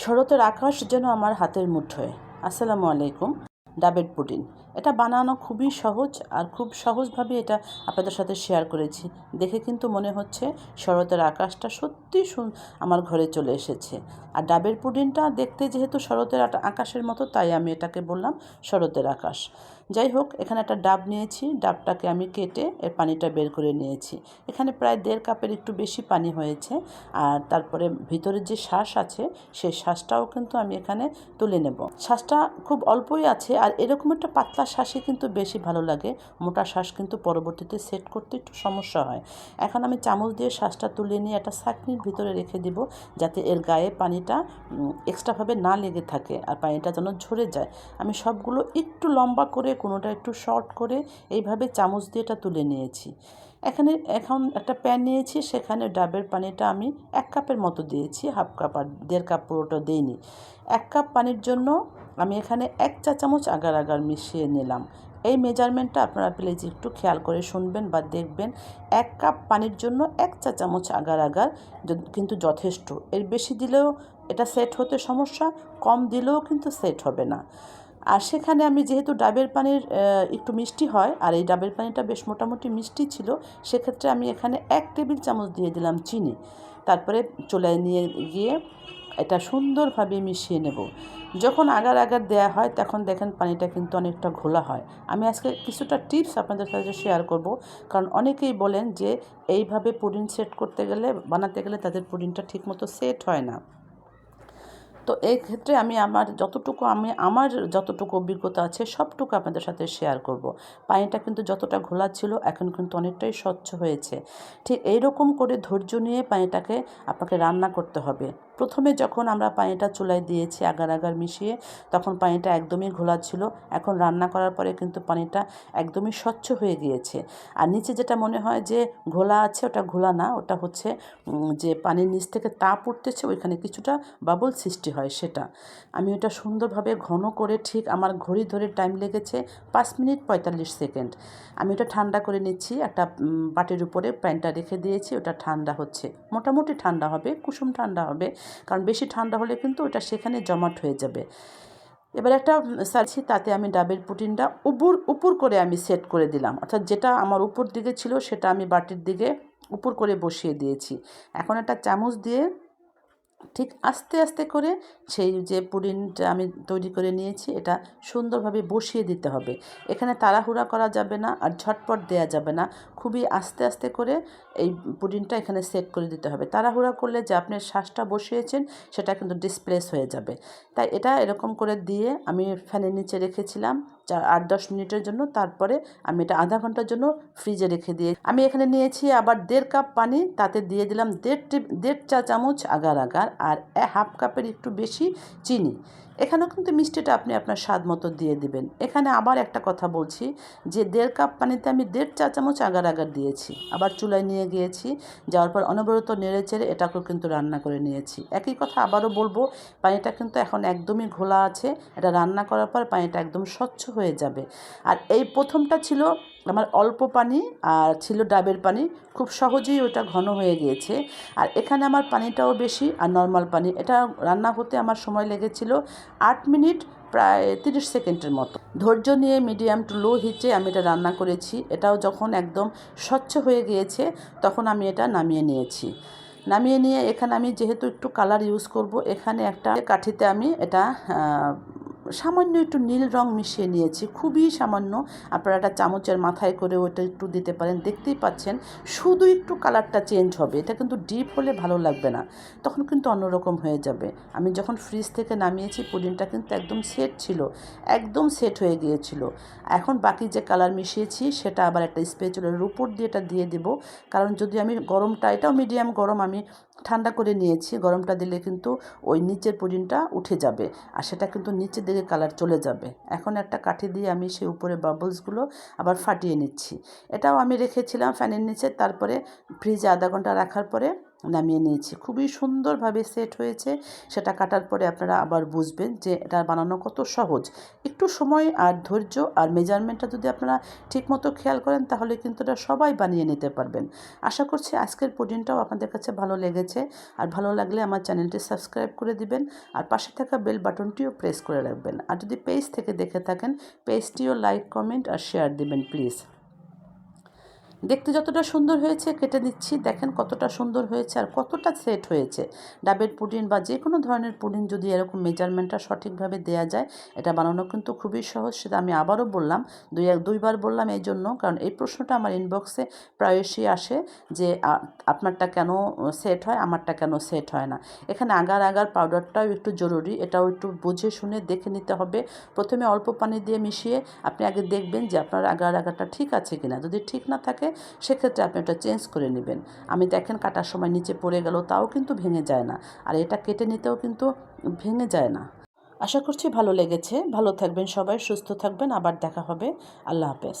শরতের আকাশ যেন আমার হাতের মুঠোয়। আসসালামু আলাইকুম। ডাবের পুডিং এটা বানানো খুবই সহজ, আর খুব সহজভাবে এটা আপনাদের সাথে শেয়ার করেছি। দেখে কিন্তু মনে হচ্ছে শরতের আকাশটা সত্যি আমার ঘরে চলে এসেছে। আর ডাবের পুডিংটা দেখতে যেহেতু শরতের আকাশের মতো, তাই আমি এটাকে বললাম শরতের আকাশ। যাই হোক, এখানে একটা ডাব নিয়েছি, ডাবটাকে আমি কেটে এর পানিটা বের করে নিয়েছি। এখানে প্রায় 1.5 কাপের একটু বেশি পানি হয়েছে। আর তারপরে ভিতরের যে শাঁস আছে সেই শাঁসটাও কিন্তু আমি এখানে তুলে নেব। শাঁসটা খুব অল্পই আছে, আর এরকম একটা পাতলা শাঁসই কিন্তু বেশি ভালো লাগে। মোটা শাঁস কিন্তু পরবর্তীতে সেট করতে একটু সমস্যা হয়। এখন আমি চামচ দিয়ে শাঁসটা তুলে নিয়ে একটা ছাঁকনির ভিতরে রেখে দিব, যাতে এর গায়ে পানিটা এক্সট্রাভাবে না লেগে থাকে আর পানিটা যেন ঝরে যায়। আমি সবগুলো একটু লম্বা করে, কোনোটা একটু শর্ট করে এইভাবে চামচ দিয়ে এটা তুলে নিয়েছি। এখন একটা প্যান নিয়েছি, সেখানে ডাবের পানিটা আমি 1 কাপের মতো দিয়েছি, হাফ কাপ, আর 1.5 কাপ পুরোটা দিইনি। 1 কাপ পানির জন্য আমি এখানে 1 চা চামচ আগার আগার মিশিয়ে নিলাম। এই মেজারমেন্টটা আপনারা প্লিজ একটু খেয়াল করে শুনবেন বা দেখবেন। 1 কাপ পানির জন্য 1 চা চামচ আগার আগার কিন্তু যথেষ্ট। এর বেশি দিলেও এটা সেট হতে সমস্যা, কম দিলেও কিন্তু সেট হবে না। আর সেখানে আমি যেহেতু ডাবের পানির একটু মিষ্টি হয়, আর এই ডাবের পানিটা বেশ মোটামুটি মিষ্টি ছিল, সেক্ষেত্রে আমি এখানে 1 টেবিল চামচ দিয়ে দিলাম চিনি। তারপরে চুলায় নিয়ে গিয়ে এটা সুন্দরভাবে মিশিয়ে নেব। যখন আগার আগার দেয়া হয় তখন দেখেন পানিটা কিন্তু অনেকটা ঘোলা হয়। আমি আজকে কিছুটা টিপস আপনাদের সাথে শেয়ার করব, কারণ অনেকেই বলেন যে এইভাবে পুডিং সেট করতে গেলে, বানাতে গেলে তাদের পুডিংটা ঠিকমতো সেট হয় না। তো এই ক্ষেত্রে আমি আমার যতটুকু অভিজ্ঞতা আছে সবটুকু আপনাদের সাথে শেয়ার করব। পানিটা কিন্তু যতটা ঘোলা ছিল, এখন কিন্তু অনেকটাই স্বচ্ছ হয়েছে। ঠিক এইরকম করে ধৈর্য নিয়ে পানিটাকে আপনাকে রান্না করতে হবে। প্রথমে যখন আমরা পানিটা চুলায় দিয়েছি আগার আগার মিশিয়ে, তখন পানিটা একদমই ঘোলা ছিল। এখন রান্না করার পরে কিন্তু পানিটা একদমই স্বচ্ছ হয়ে গিয়েছে। আর নিচে যেটা মনে হয় যে ঘোলা আছে, ওটা ঘোলা না, ওটা হচ্ছে যে পানির নিচ থেকে তাপ উঠতেছে, ওইখানে কিছুটা বাবল সৃষ্টি হয় সেটা। আমি ওটা সুন্দরভাবে ঘন করে, ঠিক আমার ঘড়ি ধরে টাইম লেগেছে 5 মিনিট 45 সেকেন্ড। আমি ওটা ঠান্ডা করে নিচ্ছি, একটা বাটির উপরে প্যানটা রেখে দিয়েছি, ওটা ঠান্ডা হচ্ছে। মোটামুটি ঠান্ডা হবে, কুসুম ঠান্ডা হবে, কারণ বেশি ঠান্ডা হলে কিন্তু ওটা সেখানে জমাট হয়ে যাবে। এবার একটা সারছি, তাতে আমি ডাবের পুডিংটা উপর করে আমি সেট করে দিলাম, অর্থাৎ যেটা আমার উপর দিকে ছিল সেটা আমি বাটির দিকে উপর করে বসিয়ে দিয়েছি। এখন একটা চামচ দিয়ে ঠিক আস্তে আস্তে করে সেই যে পুডিংটা আমি তৈরি করে নিয়েছি, এটা সুন্দরভাবে বসিয়ে দিতে হবে। এখানে তাড়াহুড়া করা যাবে না, আর ঝটপট দেয়া যাবে না। খুবই আস্তে আস্তে করে এই পুডিংটা এখানে সেট করে দিতে হবে। তাড়াহুড়া করলে যে আপনি শ্বাসটা বসিয়েছেন সেটা কিন্তু ডিসপ্লেস হয়ে যাবে। তাই এটা এরকম করে দিয়ে আমি ফ্যানের নিচে রেখেছিলাম 8-10 মিনিটের জন্য। তারপরে আমি এটা আধা ঘন্টার জন্য ফ্রিজে রেখে দিয়ে আমি এখানে নিয়েছি আবার 1.5 কাপ পানি, তাতে দিয়ে দিলাম 1.5 চা চামচ আগার আগার, আর হাফ কাপের একটু বেশি চিনি। এখানেও কিন্তু মিষ্টিটা আপনি আপনার স্বাদ মতো দিয়ে দিবেন। এখানে আবার একটা কথা বলছি, যে 1.5 কাপ পানিতে আমি 1.5 চা চামচ আগার আগার দিয়েছি। আবার চুলায় নিয়ে গিয়েছি, যাওয়ার পর অনবরত নেড়ে চেড়ে এটাকেও কিন্তু রান্না করে নিয়েছি। একই কথা আবারও বলবো, পানিটা কিন্তু এখন একদমই ঘোলা আছে। এটা রান্না করার পর পানিটা একদম স্বচ্ছ হয়ে যাবে। আর এই প্রথমটা ছিল আমার অল্প পানি, আর ছিল ডাবের পানি, খুব সহজেই ওটা ঘন হয়ে গিয়েছে। আর এখানে আমার পানিটাও বেশি, আর নর্মাল পানি। এটা রান্না হতে আমার সময় লেগেছিল 8 মিনিট প্রায় 30 সেকেন্ডের মতো। ধৈর্য নিয়ে মিডিয়াম টু লো হিটে আমি এটা রান্না করেছি। এটাও যখন একদম স্বচ্ছ হয়ে গিয়েছে, তখন আমি এটা নামিয়ে নিয়েছি। নামিয়ে নিয়ে এখানে আমি যেহেতু একটু কালার ইউজ করব, এখানে একটা কাঠিতে আমি এটা সামান্য একটু নীল রং মিশিয়ে নিয়েছি, খুবই সামান্য। আপনারা একটা চামচের মাথায় করে ওটা একটু দিতে পারেন। দেখতেই পাচ্ছেন শুধু একটু কালারটা চেঞ্জ হবে, এটা কিন্তু ডিপ হলে ভালো লাগবে না, তখন কিন্তু অন্যরকম হয়ে যাবে। আমি যখন ফ্রিজ থেকে নামিয়েছি, পুডিংটা কিন্তু একদম সেট ছিল, একদম সেট হয়ে গিয়েছিল। এখন বাকি যে কালার মিশিয়েছি সেটা আবার একটা স্প্যাচুলার উপর দিয়ে এটা দিয়ে দেব, কারণ যদি আমি গরমটা, এটাও মিডিয়াম গরম, আমি ঠান্ডা করে নিয়েছি। গরমটা দিলে কিন্তু ওই নিচের পুডিংটা উঠে যাবে, আর সেটা কিন্তু নিচের দিকে কালার চলে যাবে। এখন একটা কাঠি দিয়ে আমি সেই উপরে বাবলসগুলো আবার ফাটিয়ে নিচ্ছি। এটাও আমি রেখেছিলাম ফ্যানের নিচে। তারপরে ফ্রিজে আধা ঘন্টা রাখার পরে নামিয়ে নিয়েছি। খুবই সুন্দরভাবে সেট হয়েছে। সেটা কাটার পরে আপনারা আবার বুঝবেন যে এটা বানানো কত সহজ। একটু সময় আর ধৈর্য আর মেজারমেন্টটা যদি আপনারা ঠিকমতো খেয়াল করেন তাহলে কিন্তু এটা সবাই বানিয়ে নিতে পারবেন। আশা করছি আজকের পুডিংটাও আপনাদের কাছে ভালো লেগেছে। আর ভালো লাগলে আমার চ্যানেলটি সাবস্ক্রাইব করে দিবেন আর পাশে থাকা বেল বাটনটিও প্রেস করে রাখবেন। আর যদি পেজ থেকে দেখে থাকেন পেজটিও লাইক, কমেন্ট আর শেয়ার দিবেন প্লিজ। দেখতে যতটা সুন্দর হয়েছে কেটে দিচ্ছি, দেখেন কতটা সুন্দর হয়েছে আর কতটা সেট হয়েছে। ডাবের পুডিং বা যে কোনো ধরনের পুডিং যদি এরকম মেজারমেন্টটা সঠিকভাবে দেওয়া যায়, এটা বানানো কিন্তু খুবই সহজ। সেটা আমি আবারও বললাম, দুইবার বললাম এই জন্য, কারণ এই প্রশ্নটা আমার ইনবক্সে প্রায়শই আসে যে আপনারটা কেন সেট হয়, আমারটা কেন সেট হয় না। এখানে আগার আগার পাউডারটাও একটু জরুরি, এটাও একটু বুঝে শুনে দেখে নিতে হবে। প্রথমে অল্প পানি দিয়ে মিশিয়ে আপনি আগে দেখবেন যে আপনার আগার আগারটা ঠিক আছে কিনা। যদি ঠিক না থাকে সেক্ষেত্রে আপনি এটা চেঞ্জ করে নেবেন। আমি দেখেন কাটার সময় নিচে পড়ে গেল, তাও কিন্তু ভেঙে যায় না। আর এটা কেটে নিতেও কিন্তু ভেঙে যায় না। আশা করছি ভালো লেগেছে। ভালো থাকবেন সবাই, সুস্থ থাকবেন। আবার দেখা হবে। আল্লাহ হাফেজ।